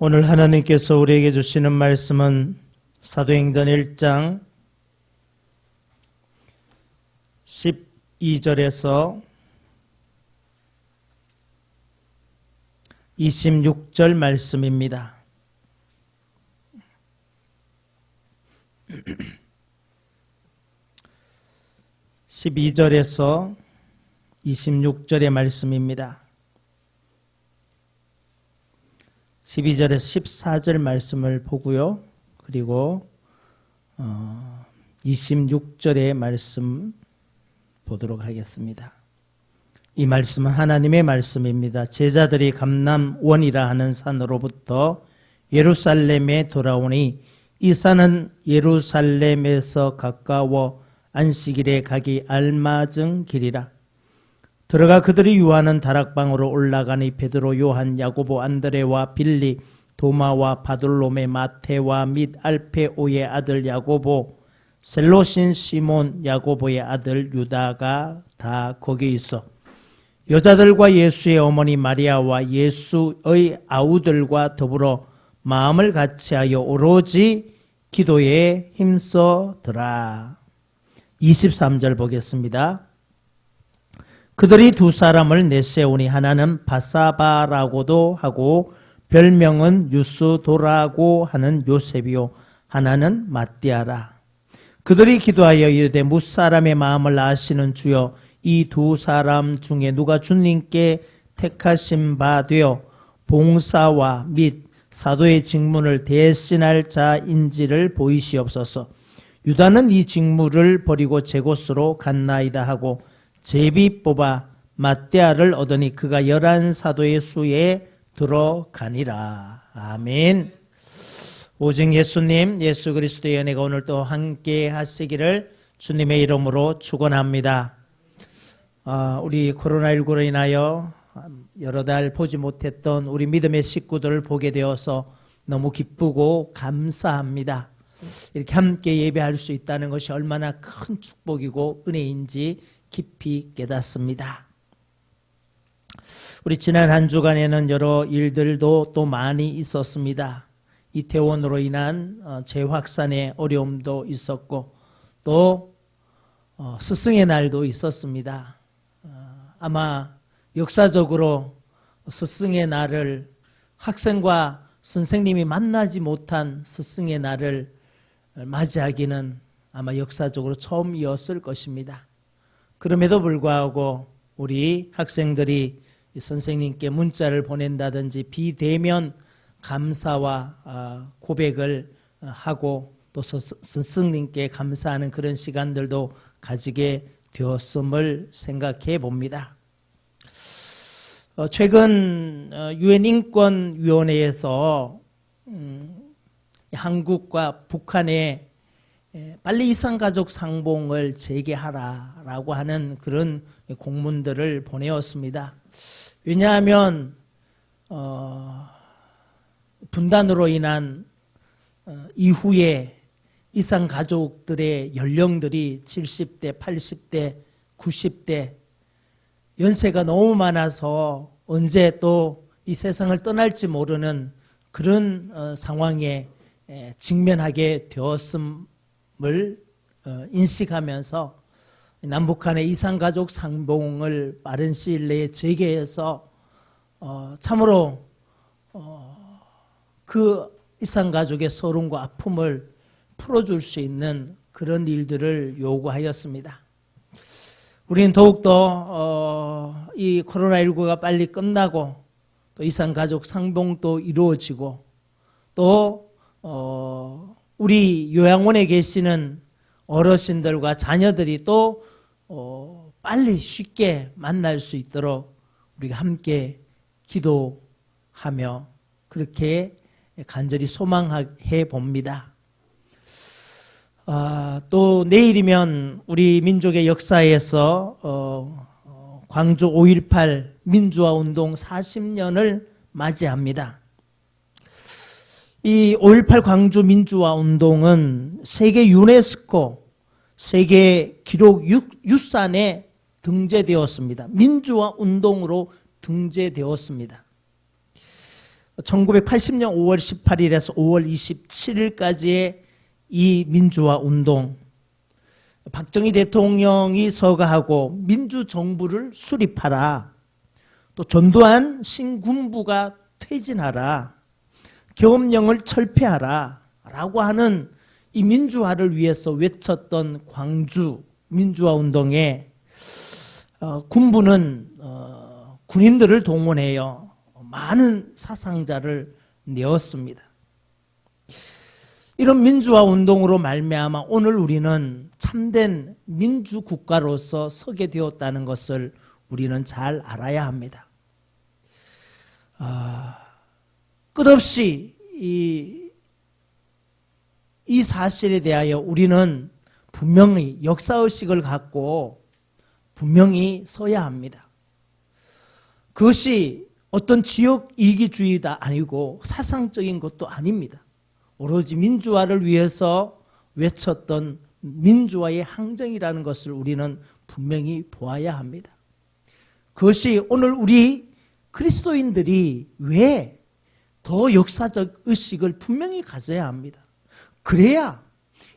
오늘 하나님께서 우리에게 주시는 말씀은 사도행전 1장 12절에서 26절 말씀입니다. 12절에서 26절의 말씀입니다. 12절에서 14절 말씀을 보고요. 그리고 26절의 말씀 보도록 하겠습니다. 이 말씀은 하나님의 말씀입니다. 제자들이 감람원이라 하는 산으로부터 예루살렘에 돌아오니 이 산은 예루살렘에서 가까워 안식일에 가기 알맞은 길이라. 들어가 그들이 유하는 다락방으로 올라가니 베드로, 요한, 야고보, 안드레와 빌리, 도마와 바돌로메, 마테와 및 알페오의 아들 야고보, 셀로신 시몬, 야고보의 아들 유다가 다 거기 있어 여자들과 예수의 어머니 마리아와 예수의 아우들과 더불어 마음을 같이하여 오로지 기도에 힘써더라. 23절 보겠습니다. 그들이 두 사람을 내세우니 하나는 바사바라고도 하고 별명은 유스도라고 하는 요셉이요 하나는 마띠아라. 그들이 기도하여 이르되 무사람의 마음을 아시는 주여, 이 두 사람 중에 누가 주님께 택하신 바 되어 봉사와 및 사도의 직분을 대신할 자인지를 보이시옵소서. 유다는 이 직무를 버리고 제 곳으로 갔나이다 하고 제비 뽑아 마띠아를 얻으니 그가 11사도의 수에 들어가니라. 아멘. 오직 예수님, 예수 그리스도의 은혜가 오늘 또 함께 하시기를 주님의 이름으로 축원합니다. 우리 코로나19로 인하여 여러 달 보지 못했던 우리 믿음의 식구들을 보게 되어서 너무 기쁘고 감사합니다. 이렇게 함께 예배할 수 있다는 것이 얼마나 큰 축복이고 은혜인지 깊이 깨닫습니다. 우리 지난 한 주간에는 여러 일들도 또 많이 있었습니다. 이태원으로 인한 재확산의 어려움도 있었고 또 스승의 날도 있었습니다. 아마 역사적으로 스승의 날을 학생과 선생님이 만나지 못한 스승의 날을 맞이하기는 아마 역사적으로 처음이었을 것입니다. 그럼에도 불구하고 우리 학생들이 선생님께 문자를 보낸다든지 비대면 감사와 고백을 하고 또 스승님께 감사하는 그런 시간들도 가지게 되었음을 생각해 봅니다. 최근 유엔 인권위원회에서 한국과 북한에 빨리 이산가족 상봉을 재개하라라고 하는 그런 공문들을 보내었습니다. 왜냐하면 분단으로 인한 이후에 이산가족들의 연령들이 70대, 80대, 90대 연세가 너무 많아서 언제 또 이 세상을 떠날지 모르는 그런 상황에 직면하게 되었음을 인식하면서 남북한의 이산가족 상봉을 빠른 시일 내에 재개해서 참으로 그 이산가족의 서름과 아픔을 풀어줄 수 있는 그런 일들을 요구하였습니다. 우리는 더욱더 이 코로나19가 빨리 끝나고 또 이산가족 상봉도 이루어지고 또 우리 요양원에 계시는 어르신들과 자녀들이 또 빨리 쉽게 만날 수 있도록 우리가 함께 기도하며 그렇게 간절히 소망해 봅니다. 또 내일이면 우리 민족의 역사에서 광주 5.18 민주화운동 40년을 맞이합니다. 이 5.18 광주 민주화운동은 세계 유네스코 세계 기록 유산에 등재되었습니다. 민주화운동으로 등재되었습니다. 1980년 5월 18일에서 5월 27일까지의 이 민주화 운동, 박정희 대통령이 서거하고 민주정부를 수립하라, 또 전두환 신군부가 퇴진하라, 계엄령을 철폐하라 라고 하는 이 민주화를 위해서 외쳤던 광주 민주화 운동에 군부는 군인들을 동원해요 많은 사상자를 내었습니다. 이런 민주화 운동으로 말미암아 오늘 우리는 참된 민주국가로서 서게 되었다는 것을 우리는 잘 알아야 합니다. 끝없이 이 사실에 대하여 우리는 분명히 역사의식을 갖고 분명히 서야 합니다. 그것이 어떤 지역 이기주의가 아니고 사상적인 것도 아닙니다. 오로지 민주화를 위해서 외쳤던 민주화의 항쟁이라는 것을 우리는 분명히 보아야 합니다. 그것이 오늘 우리 그리스도인들이 왜 더 역사적 의식을 분명히 가져야 합니다. 그래야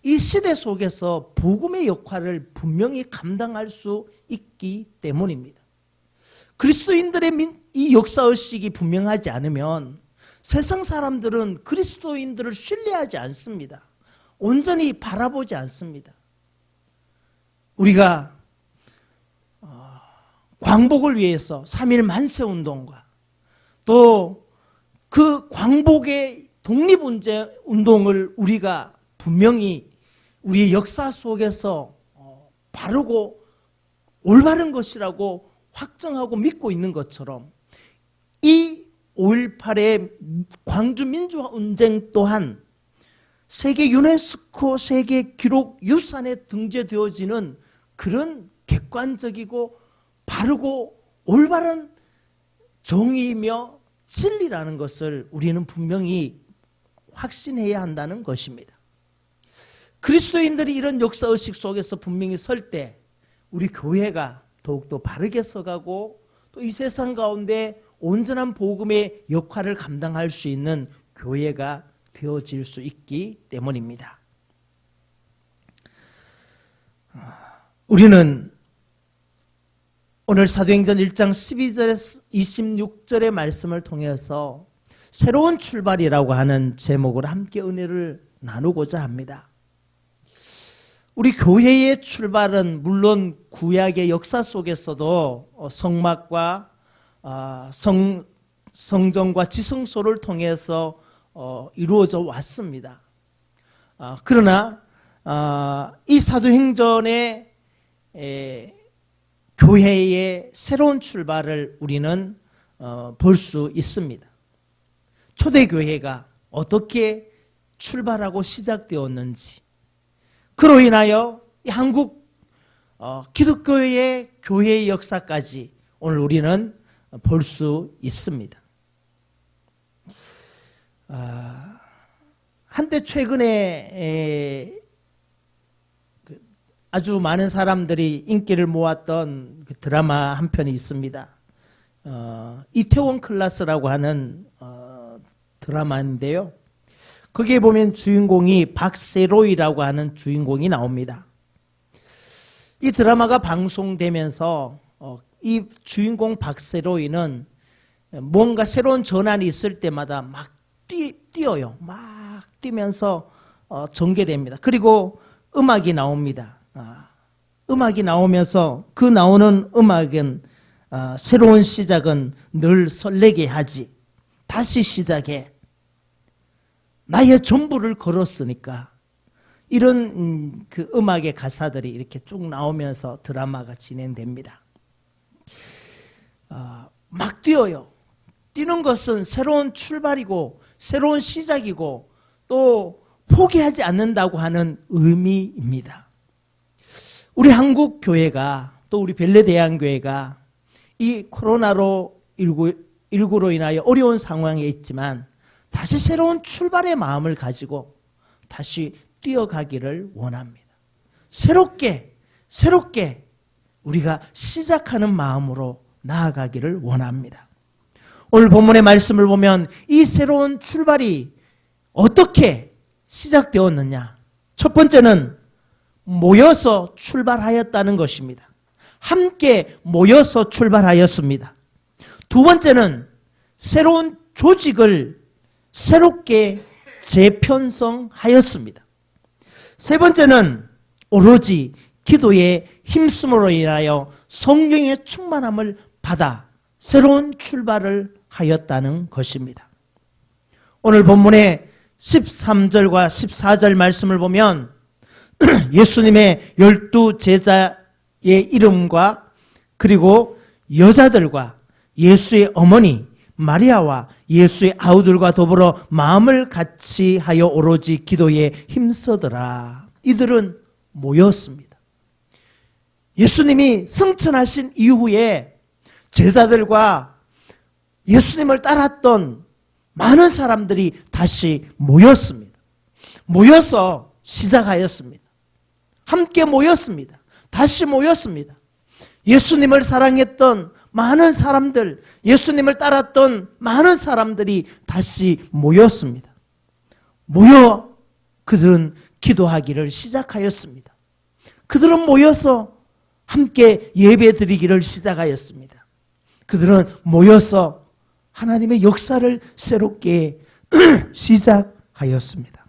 이 시대 속에서 복음의 역할을 분명히 감당할 수 있기 때문입니다. 그리스도인들의 이 역사의식이 분명하지 않으면 세상 사람들은 그리스도인들을 신뢰하지 않습니다. 온전히 바라보지 않습니다. 우리가 광복을 위해서 3.1 만세운동과 또 그 광복의 독립운동을 우리가 분명히 우리의 역사 속에서 바르고 올바른 것이라고 확정하고 믿고 있는 것처럼 이 5.18의 광주 민주화 운동 또한 세계 유네스코 세계 기록 유산에 등재되어지는 그런 객관적이고 바르고 올바른 정의이며 진리라는 것을 우리는 분명히 확신해야 한다는 것입니다. 그리스도인들이 이런 역사의식 속에서 분명히 설 때 우리 교회가 더욱더 바르게 서가고 또 이 세상 가운데 온전한 복음의 역할을 감당할 수 있는 교회가 되어질 수 있기 때문입니다. 우리는 오늘 사도행전 1장 12절에서 26절의 말씀을 통해서 새로운 출발이라고 하는 제목으로 함께 은혜를 나누고자 합니다. 우리 교회의 출발은 물론 구약의 역사 속에서도 성막과 성전과 지성소를 통해서 이루어져 왔습니다. 그러나 이 사도행전의 교회의 새로운 출발을 우리는 볼 수 있습니다. 초대교회가 어떻게 출발하고 시작되었는지, 그로 인하여 한국 기독교의 교회의 역사까지 오늘 우리는 볼 수 있습니다. 한때 최근에 아주 많은 사람들이 인기를 모았던 그 드라마 한 편이 있습니다. 이태원 클라스라고 하는 드라마인데요. 거기에 보면 주인공이 박세로이라고 하는 주인공이 나옵니다. 이 드라마가 방송되면서 이 주인공 박세로이는 뭔가 새로운 전환이 있을 때마다 막 뛰어요. 막 뛰면서 전개됩니다. 그리고 음악이 나옵니다. 음악이 나오면서 그 나오는 음악은 새로운 시작은 늘 설레게 하지. 다시 시작해. 나의 전부를 걸었으니까. 이런 그 음악의 가사들이 이렇게 쭉 나오면서 드라마가 진행됩니다. 막 뛰어요. 뛰는 것은 새로운 출발이고 새로운 시작이고 또 포기하지 않는다고 하는 의미입니다. 우리 한국 교회가 또 우리 벨레대안교회가 이 코로나로 19로 인하여 어려운 상황에 있지만 다시 새로운 출발의 마음을 가지고 다시 뛰어가기를 원합니다. 새롭게 우리가 시작하는 마음으로 나아가기를 원합니다. 오늘 본문의 말씀을 보면 이 새로운 출발이 어떻게 시작되었느냐? 첫 번째는 모여서 출발하였다는 것입니다. 함께 모여서 출발하였습니다. 두 번째는 새로운 조직을 새롭게 재편성하였습니다. 세 번째는 오로지 기도에 힘쓰므로 인하여 성령의 충만함을 받아 새로운 출발을 하였다는 것입니다. 오늘 본문의 13절과 14절 말씀을 보면 예수님의 12 제자의 이름과 그리고 여자들과 예수의 어머니 마리아와 예수의 아우들과 더불어 마음을 같이 하여 오로지 기도에 힘쓰더라. 이들은 모였습니다. 예수님이 승천하신 이후에 제자들과 예수님을 따랐던 많은 사람들이 다시 모였습니다. 모여서 시작하였습니다. 함께 모였습니다. 다시 모였습니다. 예수님을 사랑했던 많은 사람들, 예수님을 따랐던 많은 사람들이 다시 모였습니다. 모여 그들은 기도하기를 시작하였습니다. 그들은 모여서 함께 예배 드리기를 시작하였습니다. 그들은 모여서 하나님의 역사를 새롭게 시작하였습니다.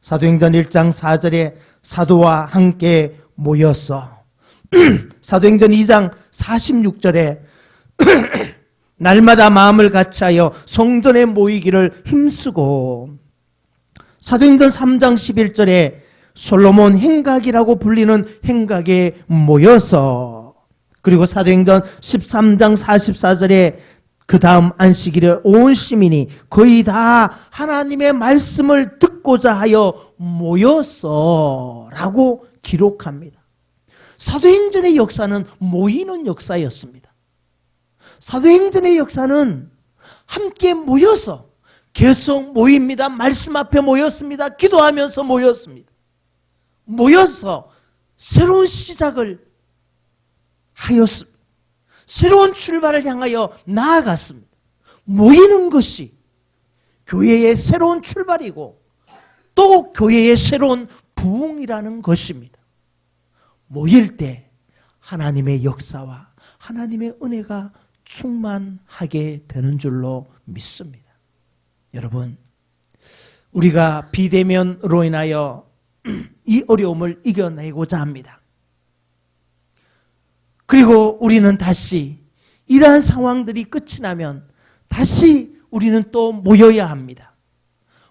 사도행전 1장 4절에 사도와 함께 모여서 사도행전 2장 46절에 날마다 마음을 같이하여 성전에 모이기를 힘쓰고 사도행전 3장 11절에 솔로몬 행각이라고 불리는 행각에 모여서 그리고 사도행전 13장 44절에 그 다음 안식일에 온 시민이 거의 다 하나님의 말씀을 듣고자 하여 모여서 라고 기록합니다. 사도행전의 역사는 모이는 역사였습니다. 사도행전의 역사는 함께 모여서 계속 모입니다. 말씀 앞에 모였습니다. 기도하면서 모였습니다. 모여서 새로운 시작을 하였습니다. 새로운 출발을 향하여 나아갔습니다. 모이는 것이 교회의 새로운 출발이고 또 교회의 새로운 부흥이라는 것입니다. 모일 때 하나님의 역사와 하나님의 은혜가 충만하게 되는 줄로 믿습니다. 여러분, 우리가 비대면으로 인하여 이 어려움을 이겨내고자 합니다. 그리고 우리는 다시 이러한 상황들이 끝이 나면 다시 우리는 또 모여야 합니다.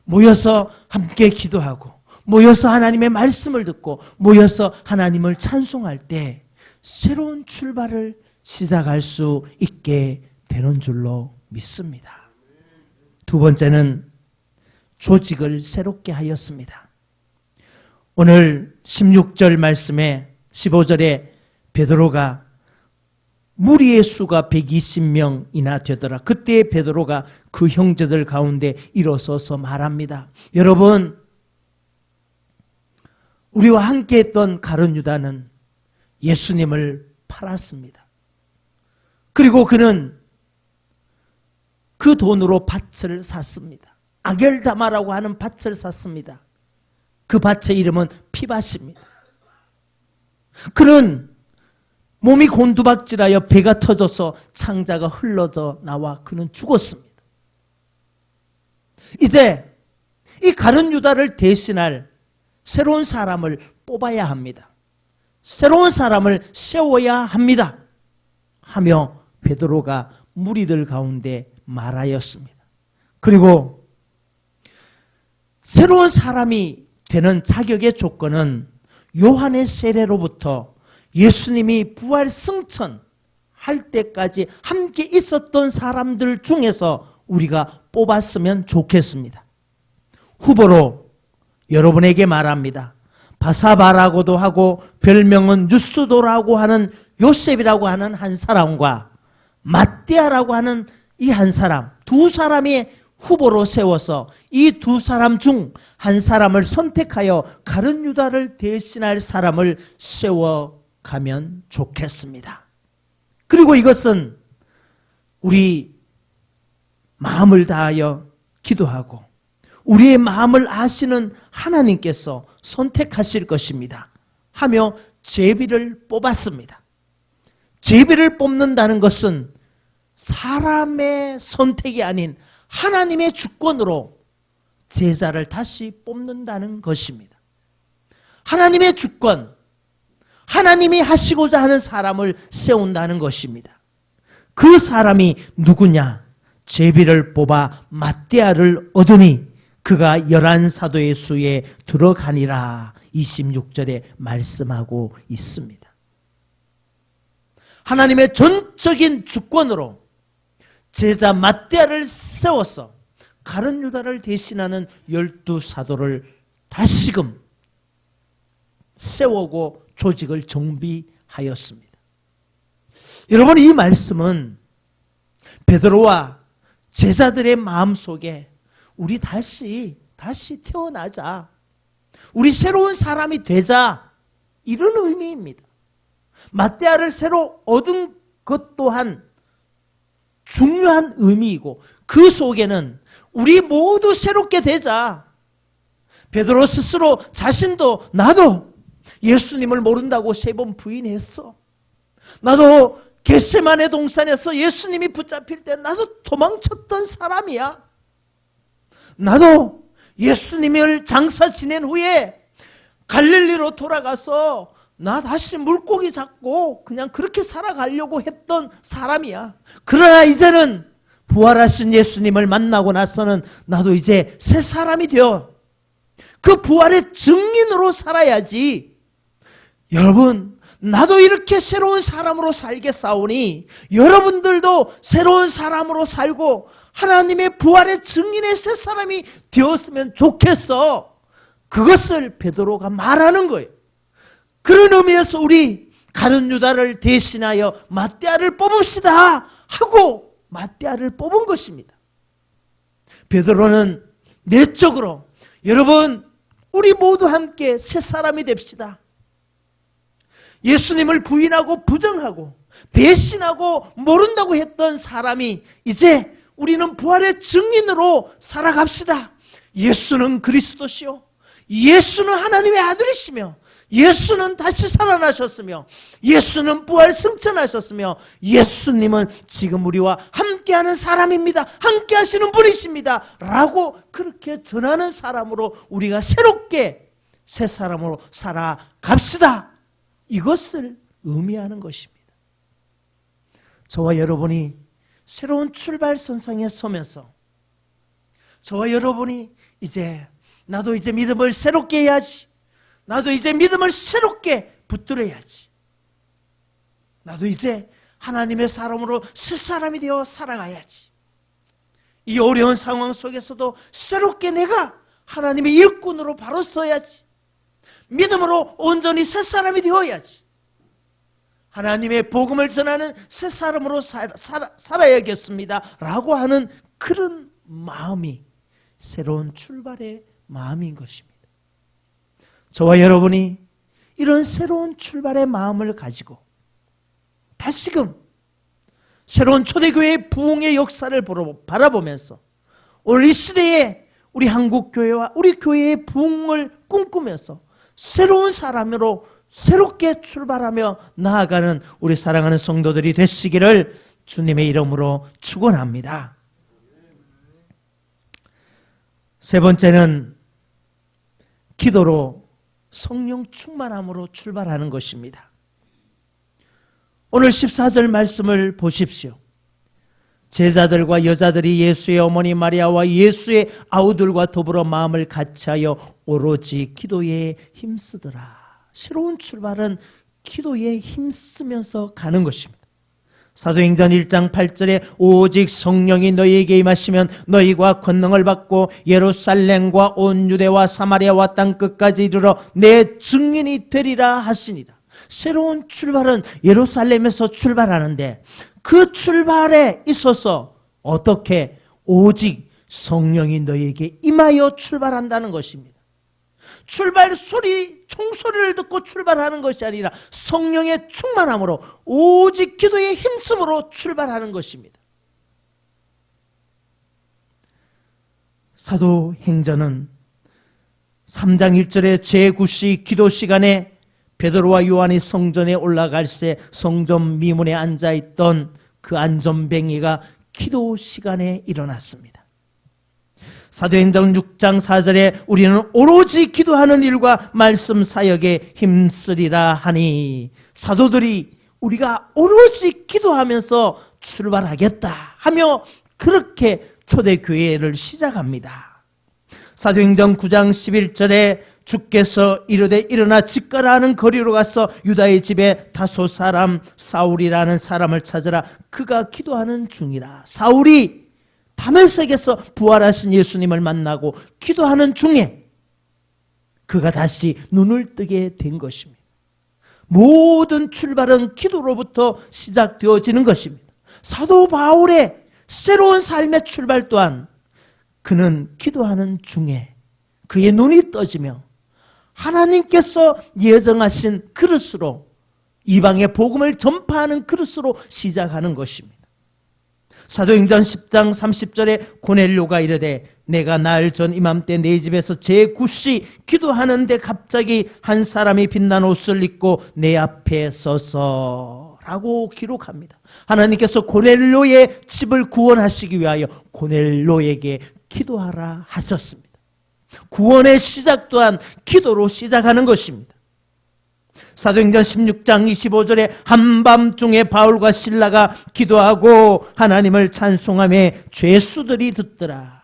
모여서 함께 기도하고 모여서 하나님의 말씀을 듣고 모여서 하나님을 찬송할 때 새로운 출발을 시작할 수 있게 되는 줄로 믿습니다. 두 번째는 조직을 새롭게 하였습니다. 오늘 16절 말씀에 15절에 베드로가 무리의 수가 120명이나 되더라. 그때 베드로가 그 형제들 가운데 일어서서 말합니다. 여러분, 우리와 함께 했던 가룟 유다는 예수님을 팔았습니다. 그리고 그는 그 돈으로 밭을 샀습니다. 아겔다마라고 하는 밭을 샀습니다. 그 밭의 이름은 피밭입니다. 그는 몸이 곤두박질하여 배가 터져서 창자가 흘러져 나와 그는 죽었습니다. 이제 이 가룟 유다를 대신할 새로운 사람을 뽑아야 합니다. 새로운 사람을 세워야 합니다. 하며 베드로가 무리들 가운데 말하였습니다. 그리고 새로운 사람이 되는 자격의 조건은 요한의 세례로부터 예수님이 부활 승천할 때까지 함께 있었던 사람들 중에서 우리가 뽑았으면 좋겠습니다. 후보로 여러분에게 말합니다. 바사바라고도 하고 별명은 유스도라고 하는 요셉이라고 하는 한 사람과 마띠아라고 하는 이 한 사람, 두 사람이 후보로 세워서 이 두 사람 중 한 사람을 선택하여 가룟 유다를 대신할 사람을 세워가면 좋겠습니다. 그리고 이것은 우리 마음을 다하여 기도하고 우리의 마음을 아시는 하나님께서 선택하실 것입니다 하며 제비를 뽑았습니다. 제비를 뽑는다는 것은 사람의 선택이 아닌 하나님의 주권으로 제자를 다시 뽑는다는 것입니다. 하나님의 주권, 하나님이 하시고자 하는 사람을 세운다는 것입니다. 그 사람이 누구냐? 제비를 뽑아 맏대아를 얻으니 그가 11사도의 수에 들어가니라 26절에 말씀하고 있습니다. 하나님의 전적인 주권으로 제자 맏대아를 세워서 가룟 유다를 대신하는 12사도를 다시금 세우고 조직을 정비하였습니다. 여러분, 이 말씀은 베드로와 제자들의 마음속에 우리 다시 태어나자, 우리 새로운 사람이 되자, 이런 의미입니다. 맏대아를 새로 얻은 것 또한 중요한 의미이고 그 속에는 우리 모두 새롭게 되자. 베드로 스스로 자신도 나도 예수님을 모른다고 3번 부인했어. 나도 겟세마네 동산에서 예수님이 붙잡힐 때 나도 도망쳤던 사람이야. 나도 예수님을 장사 지낸 후에 갈릴리로 돌아가서 나 다시 물고기 잡고 그냥 그렇게 살아가려고 했던 사람이야. 그러나 이제는 부활하신 예수님을 만나고 나서는 나도 이제 새 사람이 되어 그 부활의 증인으로 살아야지. 여러분, 나도 이렇게 새로운 사람으로 살겠사오니 여러분들도 새로운 사람으로 살고 하나님의 부활의 증인의 새 사람이 되었으면 좋겠어. 그것을 베드로가 말하는 거예요. 그런 의미에서 우리 가룟 유다를 대신하여 맏대아를 뽑읍시다 하고 맏대아를 뽑은 것입니다. 베드로는 내적으로 여러분, 우리 모두 함께 새 사람이 됩시다. 예수님을 부인하고 부정하고 배신하고 모른다고 했던 사람이 이제 우리는 부활의 증인으로 살아갑시다. 예수는 그리스도시요, 예수는 하나님의 아들이시며 예수는 다시 살아나셨으며 예수는 부활 승천하셨으며 예수님은 지금 우리와 함께하는 사람입니다. 함께하시는 분이십니다 라고 그렇게 전하는 사람으로 우리가 새롭게 새 사람으로 살아갑시다. 이것을 의미하는 것입니다. 저와 여러분이 새로운 출발선상에 서면서 저와 여러분이 이제 나도 이제 믿음을 새롭게 해야지, 나도 이제 믿음을 새롭게 붙들어야지, 나도 이제 하나님의 사람으로 새 사람이 되어 살아가야지, 이 어려운 상황 속에서도 새롭게 내가 하나님의 일꾼으로 바로 서야지, 믿음으로 온전히 새 사람이 되어야지, 하나님의 복음을 전하는 새 사람으로 살아야겠습니다 라고 하는 그런 마음이 새로운 출발의 마음인 것입니다. 저와 여러분이 이런 새로운 출발의 마음을 가지고 다시금 새로운 초대교회의 부흥의 역사를 바라보면서 오늘 이 시대에 우리 한국교회와 우리 교회의 부흥을 꿈꾸면서 새로운 사람으로 새롭게 출발하며 나아가는 우리 사랑하는 성도들이 되시기를 주님의 이름으로 축원합니다. 세 번째는 기도로 성령 충만함으로 출발하는 것입니다. 오늘 14절 말씀을 보십시오. 제자들과 여자들이 예수의 어머니 마리아와 예수의 아우들과 더불어 마음을 같이하여 오로지 기도에 힘쓰더라. 새로운 출발은 기도에 힘쓰면서 가는 것입니다. 사도행전 1장 8절에 오직 성령이 너희에게 임하시면 너희가 권능을 받고 예루살렘과 온 유대와 사마리아와 땅 끝까지 이르러 내 증인이 되리라 하시니라. 새로운 출발은 예루살렘에서 출발하는데 그 출발에 있어서 어떻게 오직 성령이 너희에게 임하여 출발한다는 것입니다. 출발 소리, 총소리를 듣고 출발하는 것이 아니라 성령의 충만함으로 오직 기도의 힘쓰므로 출발하는 것입니다. 사도행전은 3장 1절에 제9시 기도 시간에 베드로와 요한이 성전에 올라갈 새 성전 미문에 앉아있던 그 안전뱅이가 기도 시간에 일어났습니다. 사도행전 6장 4절에 우리는 오로지 기도하는 일과 말씀 사역에 힘쓰리라 하니, 사도들이 우리가 오로지 기도하면서 출발하겠다 하며 그렇게 초대교회를 시작합니다. 사도행전 9장 11절에 주께서 이르되 일어나 집 가라 하는 거리로 가서 유다의 집에 다소 사람 사울이라는 사람을 찾으라. 그가 기도하는 중이라. 사울이 다메섹에서 부활하신 예수님을 만나고 기도하는 중에 그가 다시 눈을 뜨게 된 것입니다. 모든 출발은 기도로부터 시작되어지는 것입니다. 사도 바울의 새로운 삶의 출발 또한 그는 기도하는 중에 그의 눈이 떠지며 하나님께서 예정하신 그릇으로, 이방의 복음을 전파하는 그릇으로 시작하는 것입니다. 사도행전 10장 30절에 고넬료가 이르되 내가 나흘 전 이맘때 내 집에서 제9시 기도하는데 갑자기 한 사람이 빛난 옷을 입고 내 앞에 서서 라고 기록합니다. 하나님께서 고넬료의 집을 구원하시기 위하여 고넬료에게 기도하라 하셨습니다. 구원의 시작 또한 기도로 시작하는 것입니다. 사도행전 16장 25절에 한밤중에 바울과 실라가 기도하고 하나님을 찬송하며 죄수들이 듣더라.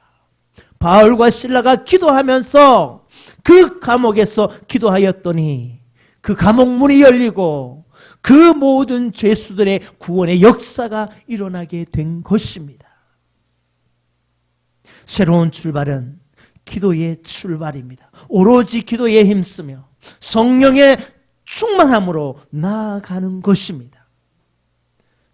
바울과 실라가 기도하면서 그 감옥에서 기도하였더니 그 감옥 문이 열리고 그 모든 죄수들의 구원의 역사가 일어나게 된 것입니다. 새로운 출발은 기도의 출발입니다. 오로지 기도에 힘쓰며 성령의 충만함으로 나아가는 것입니다.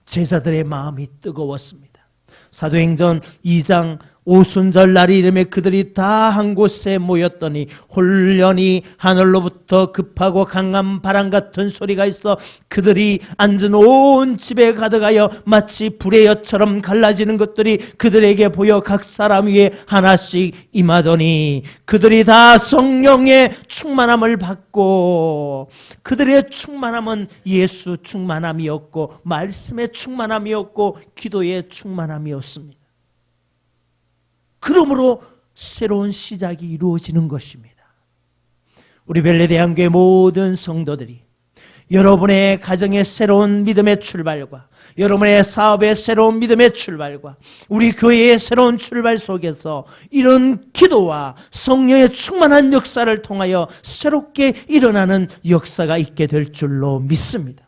제자들의 마음이 뜨거웠습니다. 사도행전 2장 오순절 날이 이르매 그들이 다 한 곳에 모였더니 홀련히 하늘로부터 급하고 강한 바람 같은 소리가 있어 그들이 앉은 온 집에 가득하여 마치 불의 엿처럼 갈라지는 것들이 그들에게 보여 각 사람 위에 하나씩 임하더니 그들이 다 성령의 충만함을 받고, 그들의 충만함은 예수 충만함이었고 말씀의 충만함이었고 기도의 충만함이었습니다. 그러므로 새로운 시작이 이루어지는 것입니다. 우리 벨레대한교회 모든 성도들이 여러분의 가정의 새로운 믿음의 출발과 여러분의 사업의 새로운 믿음의 출발과 우리 교회의 새로운 출발 속에서 이런 기도와 성령의 충만한 역사를 통하여 새롭게 일어나는 역사가 있게 될 줄로 믿습니다.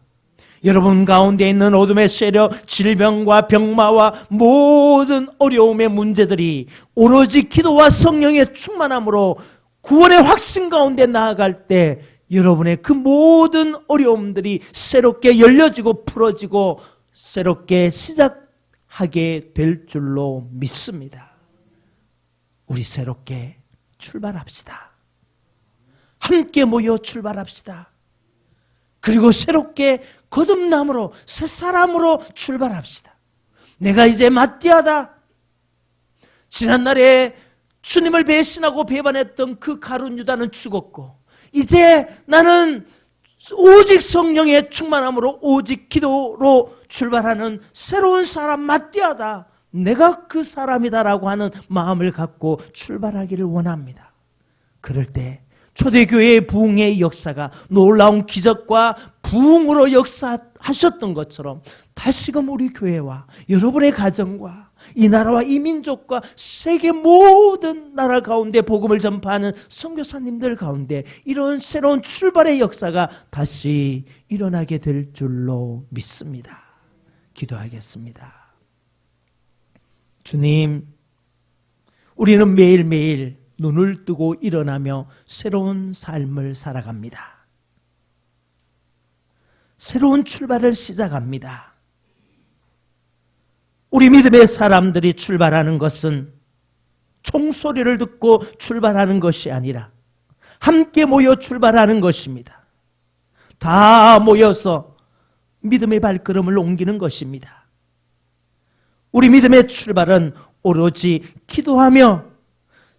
여러분 가운데 있는 어둠의 세력, 질병과 병마와 모든 어려움의 문제들이 오로지 기도와 성령의 충만함으로 구원의 확신 가운데 나아갈 때 여러분의 그 모든 어려움들이 새롭게 열려지고 풀어지고 새롭게 시작하게 될 줄로 믿습니다. 우리 새롭게 출발합시다. 함께 모여 출발합시다. 그리고 새롭게 거듭남으로 새 사람으로 출발합시다. 내가 이제 맞디하다. 지난날에 주님을 배신하고 배반했던 그 가룟 유다는 죽었고 이제 나는 오직 성령의 충만함으로 오직 기도로 출발하는 새로운 사람 맞디하다. 내가 그 사람이다라고 하는 마음을 갖고 출발하기를 원합니다. 그럴 때 초대교회의 부흥의 역사가 놀라운 기적과 부흥으로 역사하셨던 것처럼 다시금 우리 교회와 여러분의 가정과 이 나라와 이 민족과 세계 모든 나라 가운데 복음을 전파하는 선교사님들 가운데 이런 새로운 출발의 역사가 다시 일어나게 될 줄로 믿습니다. 기도하겠습니다. 주님, 우리는 매일매일 눈을 뜨고 일어나며 새로운 삶을 살아갑니다. 새로운 출발을 시작합니다. 우리 믿음의 사람들이 출발하는 것은 총소리를 듣고 출발하는 것이 아니라 함께 모여 출발하는 것입니다. 다 모여서 믿음의 발걸음을 옮기는 것입니다. 우리 믿음의 출발은 오로지 기도하며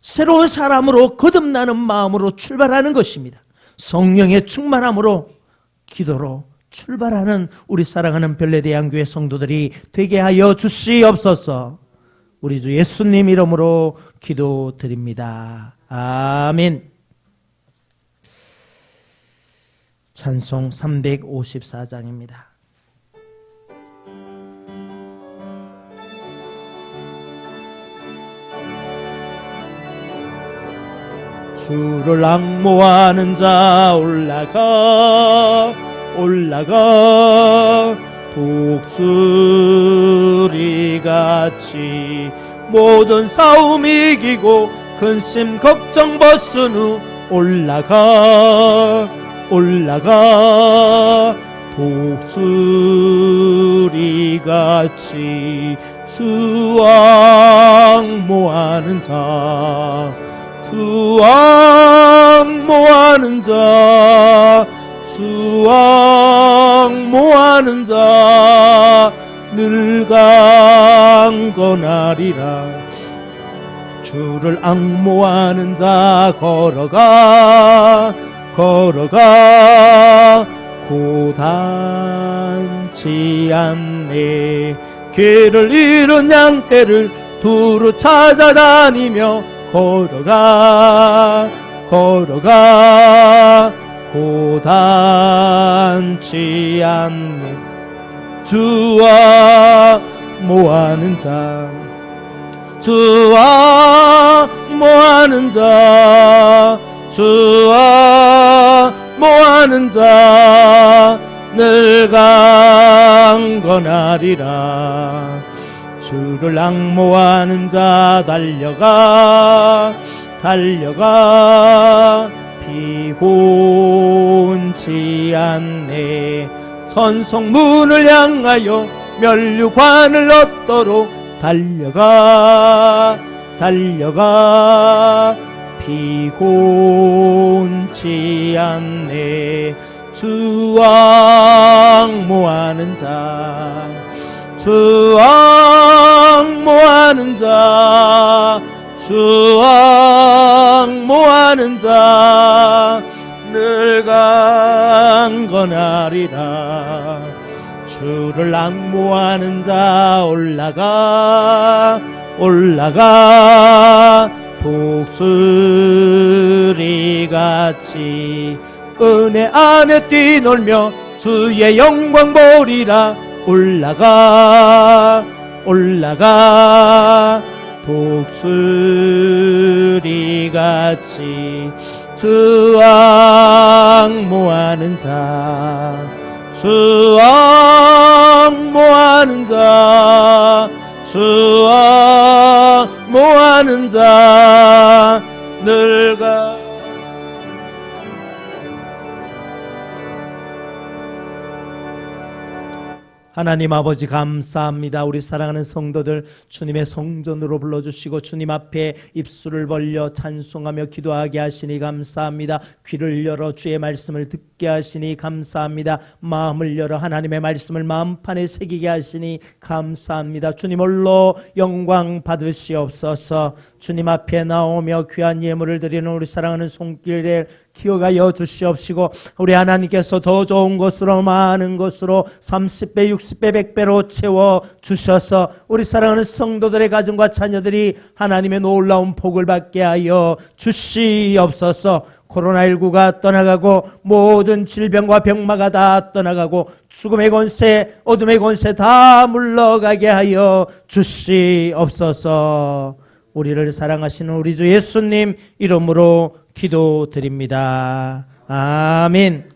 새로운 사람으로 거듭나는 마음으로 출발하는 것입니다. 성령의 충만함으로 기도로 출발하는 우리 사랑하는 별내대양교회 성도들이 되게 하여 주시옵소서. 우리 주 예수님 이름으로 기도드립니다. 아멘. 찬송 354장입니다. 주를 앙모하는 자 올라가 올라가 독수리같이 모든 싸움 이기고 근심 걱정 벗은 후 올라가 올라가 독수리같이 주 앙모하는 자 주 앙모하는 자 주 앙모하는 자 늘 강건하리라. 주를 앙모하는 자 걸어가 걸어가 고단치 않네. 길을 잃은 양떼를 두루 찾아다니며 걸어가 걸어가 고단치 않네. 주와 모하는 자 주와 모하는 자 주와 모하는 자 늘 강건하리라. 주를 앙모하는 자 달려가 달려가 피곤치 않네. 선성문을 향하여 면류관을 얻도록 달려가 달려가 피곤치 않네. 주 앙모하는 자 주 앙모하는 자 주 앙모하는 자 늘 강건하리라. 주를 앙모하는 자 올라가 올라가 독수리같이 은혜 안에 뛰놀며 주의 영광 보리라. 올라가 올라가 독수리같이 주 앙모하는 자 주 앙모하는 자 주 앙모하는 자 늘 가 하나님 아버지 감사합니다. 우리 사랑하는 성도들 주님의 성전으로 불러주시고 주님 앞에 입술을 벌려 찬송하며 기도하게 하시니 감사합니다. 귀를 열어 주의 말씀을 듣게 하시니 감사합니다. 마음을 열어 하나님의 말씀을 마음판에 새기게 하시니 감사합니다. 주님 홀로 영광 받으시옵소서. 주님 앞에 나오며 귀한 예물을 드리는 우리 사랑하는 손길에 기억하여 주시옵시고 우리 하나님께서 더 좋은 것으로 많은 것으로 30배 60배 100배로 채워 주셔서 우리 사랑하는 성도들의 가정과 자녀들이 하나님의 놀라운 복을 받게 하여 주시옵소서. 코로나19가 떠나가고 모든 질병과 병마가 다 떠나가고 죽음의 권세 어둠의 권세 다 물러가게 하여 주시옵소서. 우리를 사랑하시는 우리 주 예수님 이름으로 기도드립니다. 아멘.